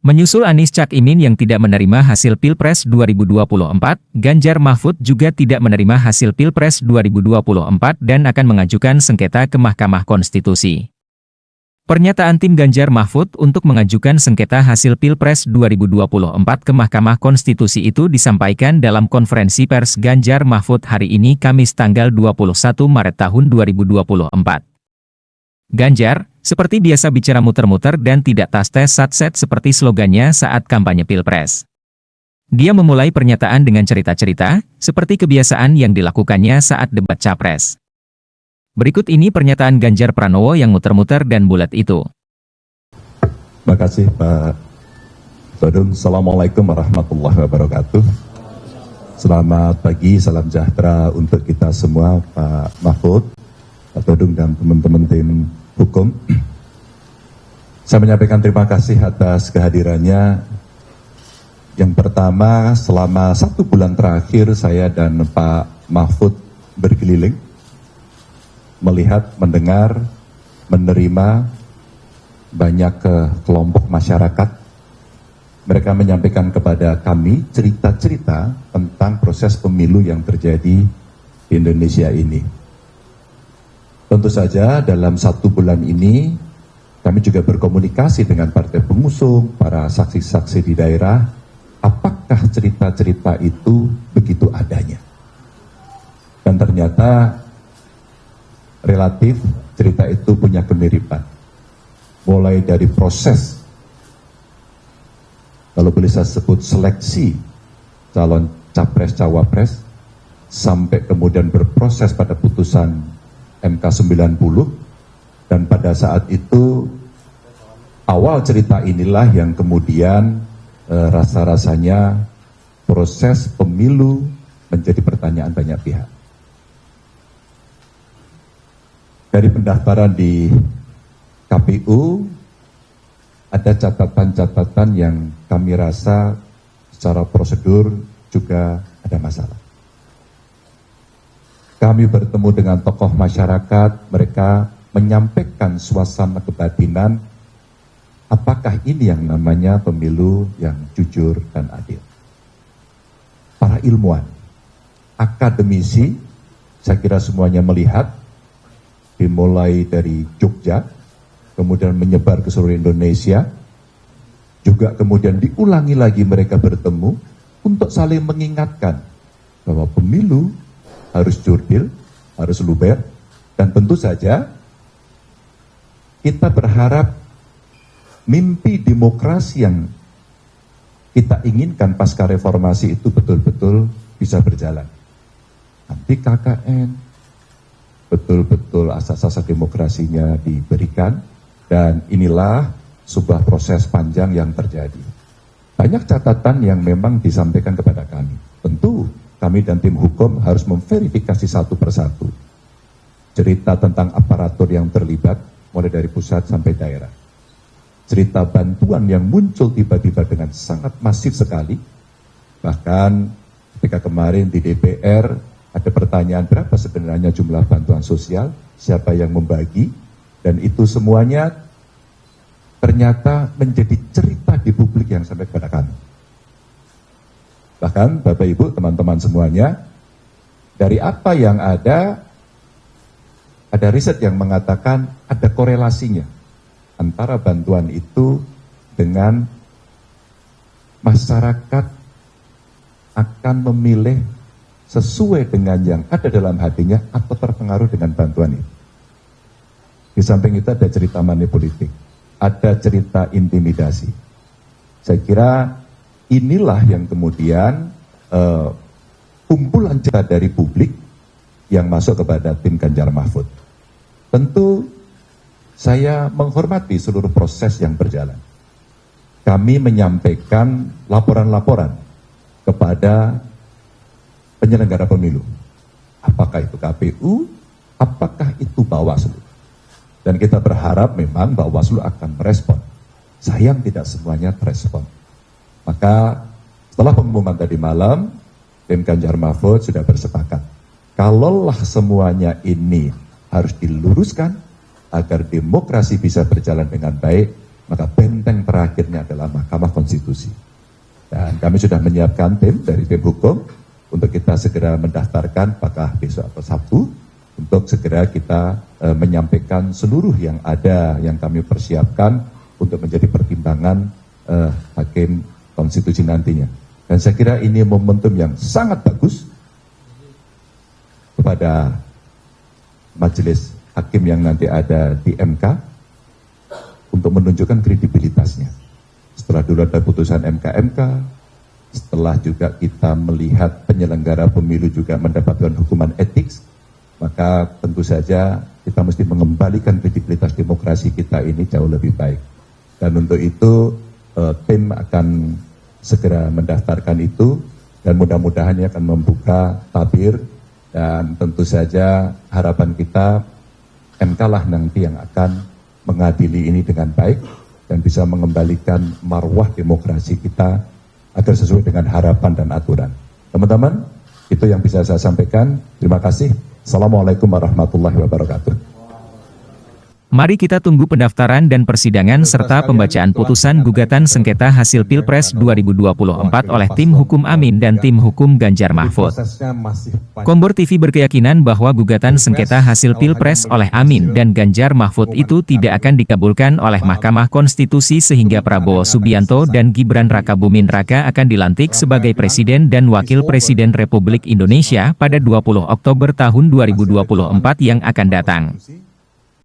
Menyusul Anies Cak Imin yang tidak menerima hasil Pilpres 2024, Ganjar Mahfud juga tidak menerima hasil Pilpres 2024 dan akan mengajukan sengketa ke Mahkamah Konstitusi. Pernyataan tim Ganjar Mahfud untuk mengajukan sengketa hasil Pilpres 2024 ke Mahkamah Konstitusi itu disampaikan dalam konferensi pers Ganjar Mahfud hari ini Kamis tanggal 21 Maret tahun 2024. Ganjar, seperti biasa bicara muter-muter dan tidak tas-tes sat-set seperti slogannya saat kampanye Pilpres. Dia memulai pernyataan dengan cerita-cerita, seperti kebiasaan yang dilakukannya saat debat Capres. Berikut ini pernyataan Ganjar Pranowo yang muter-muter dan bulat itu. Terima kasih Pak Todung. Assalamualaikum warahmatullahi wabarakatuh. Selamat pagi, salam sejahtera untuk kita semua, Pak Mahfud, Pak Todung dan teman-teman tim hukum. Saya menyampaikan terima kasih atas kehadirannya. Yang pertama, selama 1 bulan terakhir saya dan Pak Mahfud berkeliling, melihat, mendengar, menerima banyak kelompok masyarakat. Mereka menyampaikan kepada kami cerita-cerita tentang proses pemilu yang terjadi di Indonesia ini. Tentu saja dalam 1 bulan ini kami juga berkomunikasi dengan partai pengusung, para saksi-saksi di daerah, apakah cerita-cerita itu begitu adanya. Dan ternyata relatif cerita itu punya kemiripan. Mulai dari proses, kalau boleh saya sebut seleksi calon capres-cawapres, sampai kemudian berproses pada putusan MK 90, dan pada saat itu awal cerita inilah yang kemudian rasa-rasanya proses pemilu menjadi pertanyaan banyak pihak. Dari pendaftaran di KPU, ada catatan-catatan yang kami rasa secara prosedur juga ada masalah. Kami bertemu dengan tokoh masyarakat, mereka menyampaikan suasana kebatinan, apakah ini yang namanya pemilu yang jujur dan adil. Para ilmuwan, akademisi, saya kira semuanya melihat, dimulai dari Jogja, kemudian menyebar ke seluruh Indonesia, juga kemudian diulangi lagi mereka bertemu untuk saling mengingatkan bahwa pemilu harus jurdil, harus luber, dan tentu saja kita berharap mimpi demokrasi yang kita inginkan pasca reformasi itu betul-betul bisa berjalan. Anti KKN, betul-betul asas-asas demokrasinya diberikan, dan inilah sebuah proses panjang yang terjadi. Banyak catatan yang memang disampaikan kepada kami. Tentu kami dan tim hukum harus memverifikasi satu persatu cerita tentang aparatur yang terlibat, mulai dari pusat sampai daerah. Cerita bantuan yang muncul tiba-tiba dengan sangat masif sekali. Bahkan ketika kemarin di DPR ada pertanyaan berapa sebenarnya jumlah bantuan sosial, siapa yang membagi, dan itu semuanya ternyata menjadi cerita di publik yang sampai kepada kami. Bahkan Bapak Ibu, teman-teman semuanya, dari apa yang ada riset yang mengatakan ada korelasinya antara bantuan itu dengan masyarakat akan memilih sesuai dengan yang ada dalam hatinya atau terpengaruh dengan bantuan itu. Di samping itu ada cerita manipolitik, ada cerita intimidasi. Saya kira inilah yang kemudian kumpulan cerita dari publik yang masuk kepada tim Ganjar Mahfud. Tentu saya menghormati seluruh proses yang berjalan. Kami menyampaikan laporan-laporan kepada penyelenggara pemilu. Apakah itu KPU, apakah itu Bawaslu. Dan kita berharap memang Bawaslu akan merespon. Sayang tidak semuanya terespon. Maka setelah pengumuman tadi malam, tim Ganjar Mahfud sudah bersepakat. Kalaulah semuanya ini harus diluruskan agar demokrasi bisa berjalan dengan baik, maka benteng terakhirnya adalah Mahkamah Konstitusi. Dan kami sudah menyiapkan tim dari tim hukum untuk kita segera mendaftarkan apakah besok atau Sabtu, untuk segera kita menyampaikan seluruh yang ada yang kami persiapkan untuk menjadi pertimbangan Hakim Konstitusi nantinya. Dan saya kira ini momentum yang sangat bagus kepada majelis hakim yang nanti ada di MK untuk menunjukkan kredibilitasnya. Setelah dulu ada putusan MK-MK, setelah juga kita melihat penyelenggara pemilu juga mendapatkan hukuman etik, maka tentu saja kita mesti mengembalikan kredibilitas demokrasi kita ini jauh lebih baik. Dan untuk itu tim akan segera mendaftarkan itu, dan mudah-mudahan ini akan membuka tabir, dan tentu saja harapan kita MK lah nanti yang akan mengadili ini dengan baik dan bisa mengembalikan marwah demokrasi kita agar sesuai dengan harapan dan aturan. Teman-teman, itu yang bisa saya sampaikan. Terima kasih. Assalamualaikum warahmatullahi wabarakatuh. Mari kita tunggu pendaftaran dan persidangan serta pembacaan putusan gugatan sengketa hasil Pilpres 2024 oleh tim hukum Amin dan tim hukum Ganjar Mahfud. Kombor TV berkeyakinan bahwa gugatan sengketa hasil Pilpres oleh Amin dan Ganjar Mahfud itu tidak akan dikabulkan oleh Mahkamah Konstitusi sehingga Prabowo Subianto dan Gibran Rakabuming Raka akan dilantik sebagai Presiden dan Wakil Presiden Republik Indonesia pada 20 Oktober tahun 2024 yang akan datang.